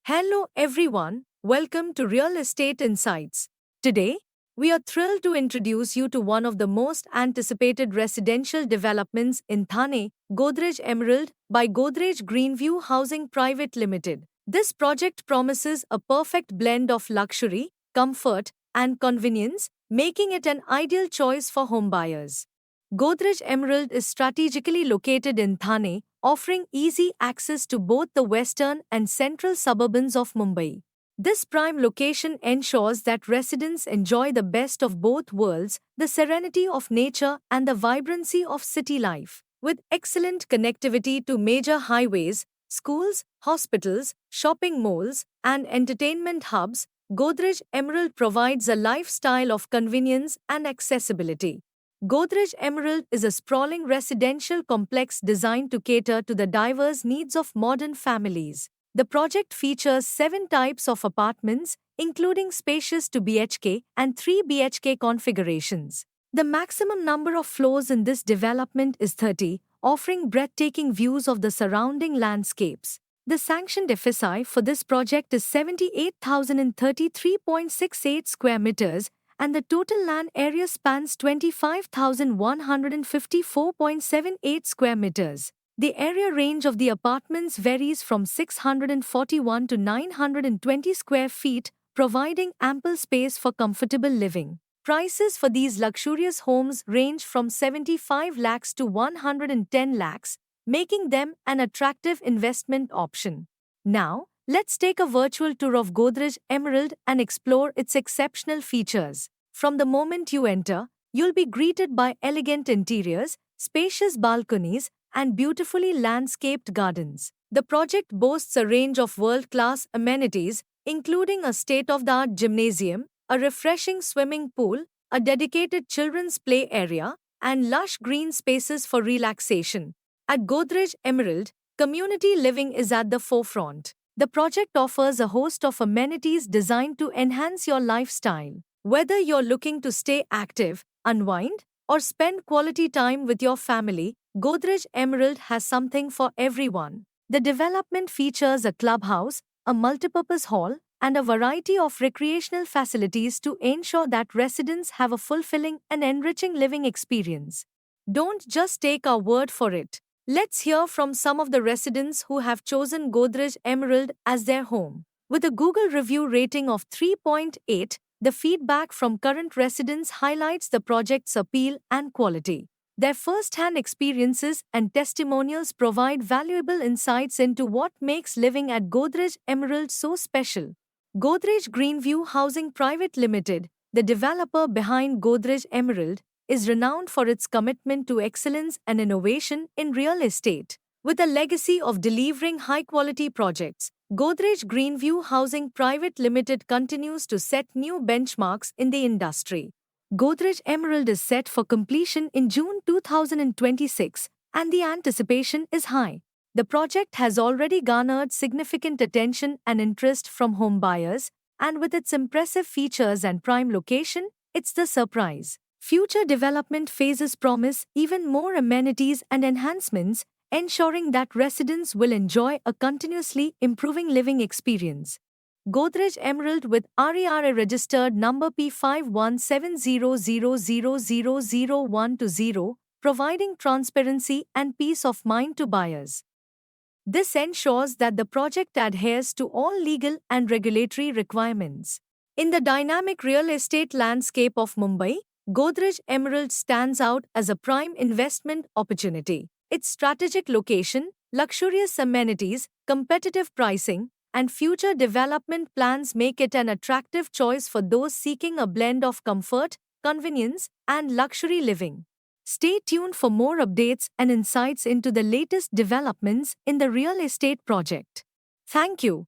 Hello everyone, welcome to Real Estate Insights. Today, we are thrilled to introduce you to one of the most anticipated residential developments in Thane, Godrej Emerald by Godrej Greenview Housing Private Limited. This project promises a perfect blend of luxury, comfort, and convenience, making it an ideal choice for homebuyers. Godrej Emerald is strategically located in Thane, offering easy access to both the western and central suburbs of Mumbai. This prime location ensures that residents enjoy the best of both worlds, the serenity of nature and the vibrancy of city life. With excellent connectivity to major highways, schools, hospitals, shopping malls, and entertainment hubs, Godrej Emerald provides a lifestyle of convenience and accessibility. Godrej Emerald is a sprawling residential complex designed to cater to the diverse needs of modern families. The project features 7 types of apartments, including spacious 2 BHK and 3 BHK configurations. The maximum number of floors in this development is 30, offering breathtaking views of the surrounding landscapes. The sanctioned FSI for this project is 78,033.68 square meters, and the total land area spans 25,154.78 square meters. The area range of the apartments varies from 641 to 920 square feet, providing ample space for comfortable living. Prices for these luxurious homes range from 75 lakhs to 110 lakhs, making them an attractive investment option. Now, let's take a virtual tour of Godrej Emerald and explore its exceptional features. From the moment you enter, you'll be greeted by elegant interiors, spacious balconies, and beautifully landscaped gardens. The project boasts a range of world-class amenities, including a state-of-the-art gymnasium, a refreshing swimming pool, a dedicated children's play area, and lush green spaces for relaxation. At Godrej Emerald, community living is at the forefront. The project offers a host of amenities designed to enhance your lifestyle. Whether you're looking to stay active, unwind, or spend quality time with your family, Godrej Emerald has something for everyone. The development features a clubhouse, a multipurpose hall, and a variety of recreational facilities to ensure that residents have a fulfilling and enriching living experience. Don't just take our word for it. Let's hear from some of the residents who have chosen Godrej Emerald as their home. With a Google review rating of 3.8, the feedback from current residents highlights the project's appeal and quality. Their first-hand experiences and testimonials provide valuable insights into what makes living at Godrej Emerald so special. Godrej Greenview Housing Private Limited, the developer behind Godrej Emerald, is renowned for its commitment to excellence and innovation in real estate. With a legacy of delivering high-quality projects, Godrej Greenview Housing Private Limited continues to set new benchmarks in the industry. Godrej Emerald is set for completion in June 2026, and the anticipation is high. The project has already garnered significant attention and interest from home buyers, and with its impressive features and prime location, it's the surprise. Future development phases promise even more amenities and enhancements, ensuring that residents will enjoy a continuously improving living experience. Godrej Emerald with RERA registered number P517000000120, providing transparency and peace of mind to buyers. This ensures that the project adheres to all legal and regulatory requirements. In the dynamic real estate landscape of Mumbai, Godrej Emerald stands out as a prime investment opportunity. Its strategic location, luxurious amenities, competitive pricing, and future development plans make it an attractive choice for those seeking a blend of comfort, convenience, and luxury living. Stay tuned for more updates and insights into the latest developments in the real estate project. Thank you.